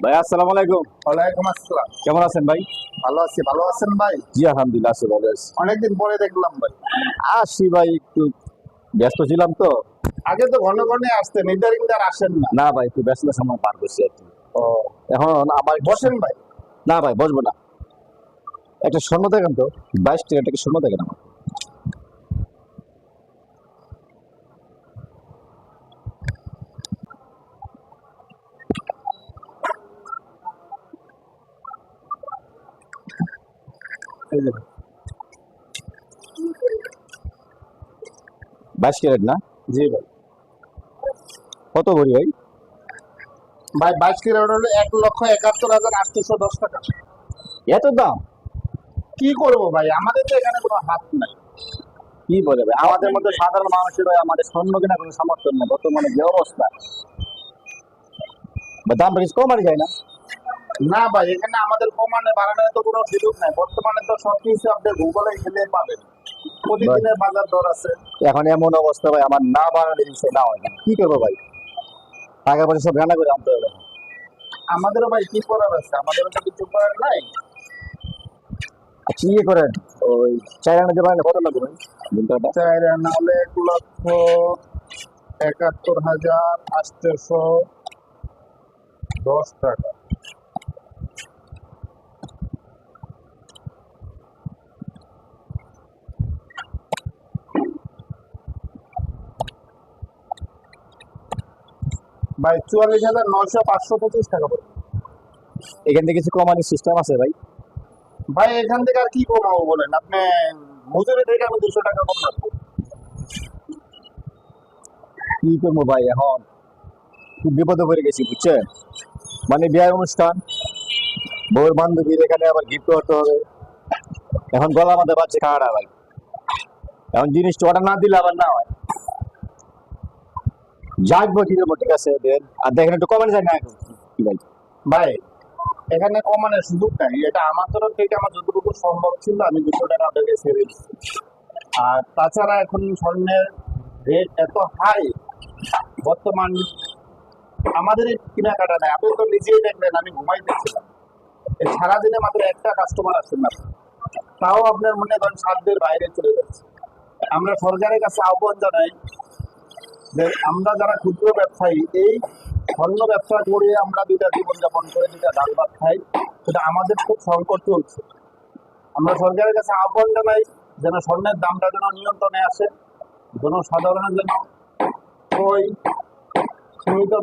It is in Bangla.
ভাই আসসালামু আলাইকুম। ওয়ালাইকুম আসসালাম। কেমন আছেন ভাই? ভালো আছি, ভালো আছেন ভাই? জি আলহামদুলিল্লাহ আছি, ভালো আছি। অনেকদিন পরে দেখলাম ভাই। আসি ভাই, একটু ব্যস্ত ছিলাম তো। আগে তো ঘন ঘন আসতেন, ইদারিং আর আসেন না। না ভাই, একটু ব্যস্ত সময় পার করছি আর কি। ও, এখন আমার বসেন ভাই। না ভাই, বসবো না। একটা স্বর্ণ দেখেন তো, 22 টাকা স্বর্ণ দেখেন আমার। এই যে, 22 ক্যারেট না? জি ভাই। কত ভরি ভাই? ভাই 22 ক্যারেট হলো 1,71,810 টাকা। এত দাম? কি করবো ভাই, আমাদের তো এখানে কোনো হাত নাই। কি বলে ভাই, আমাদের মধ্যে সাধারণ মানুষের ভাই আমাদের স্বর্ণ কেনা কোনো সামর্থ্য নেই বর্তমানে যে অবস্থা। বা দাম বেশি কমানো যায় না? না ভাই, এখানে আমাদের কমানে বাড়ানোর তো কোনো সুযোগ নাই। বর্তমানে তো সবকিছু আপনি গুগলে গেলে পাবেন, প্রতিদিনের বাজার দর আছে। এখন এমন অবস্থা ভাই, আমার না বানালে জিনিসটা না হয় না, কি করবো ভাই? টাকা পয়সা সব রান্না করে আনতে হবে। আমাদেরও ভাই কি করার আছে, আমাদেরও তো কিছু করার নাই। আচ্ছা ইয়ে করেন, ওই চাইনা যে বানালে কত লাগবে ভাই দিনটা? চার না হলে 1,71,810 টাকা। ভাই 44,925 টাকা পড়বে। এখান থেকে কিছু কমানোর সিস্টেম আছে ভাই? ভাই এখান থেকে আর কি কমাবো বলেন আপনি? মজুরি থেকে আমি 200 টাকা কম রাখবো। কি করবো ভাই, এখন খুব বিপদে পড়ে গেছি বুঝছেন। মানে বিয়ের অনুষ্ঠান, বউর বান্ধবীর এখানে আবার গিফট করতে হবে। এখন গলা আমাদের বাচ্চা খাওয়াটা ভাই, এখন জিনিসটা অর্ডার না দিলে আবার না হয়। যাকবো কি করবো, ঠিক আছে দেন। আর দেখেন একটু কমানো যায় না এখন কি ভাই? ভাই এখানে কমানোর সুযোগ নাই, এটা আমার তরফ থেকে আমার যতটুকু সম্ভব ছিল আমি 200 টাকা আপনাকে ছেড়ে দিচ্ছি। আর তাছাড়া এখন স্বর্ণের রেট এত হাই বর্তমান, আমাদের এই কেনাকাটা নাই। আপনি তো নিজেই দেখলেন আমি ঘুমাইতেছিলাম, এই সারাদিনে মাত্র একটা কাস্টমার আসছেন না, তাও আপনার মনে করেন সাধ্যের বাইরে চলে যাচ্ছে। আমরা সরকারের কাছে আহ্বান জানাই যে আমরা যারা ক্ষুদ্র ব্যবসায়ী, এই স্বর্ণ ব্যবসা করে আমরা দুইটা জীবনযাপন করে দুইটা ডাল ভাত খাই, সেটা আমাদের খুব সংকট চলছে। আমরা সরকারের কাছে আহ্বান জানাই যেন স্বর্ণের দামটা যেন নিয়ন্ত্রণে আসে, জনসাধারণের যেন ওই সীমিত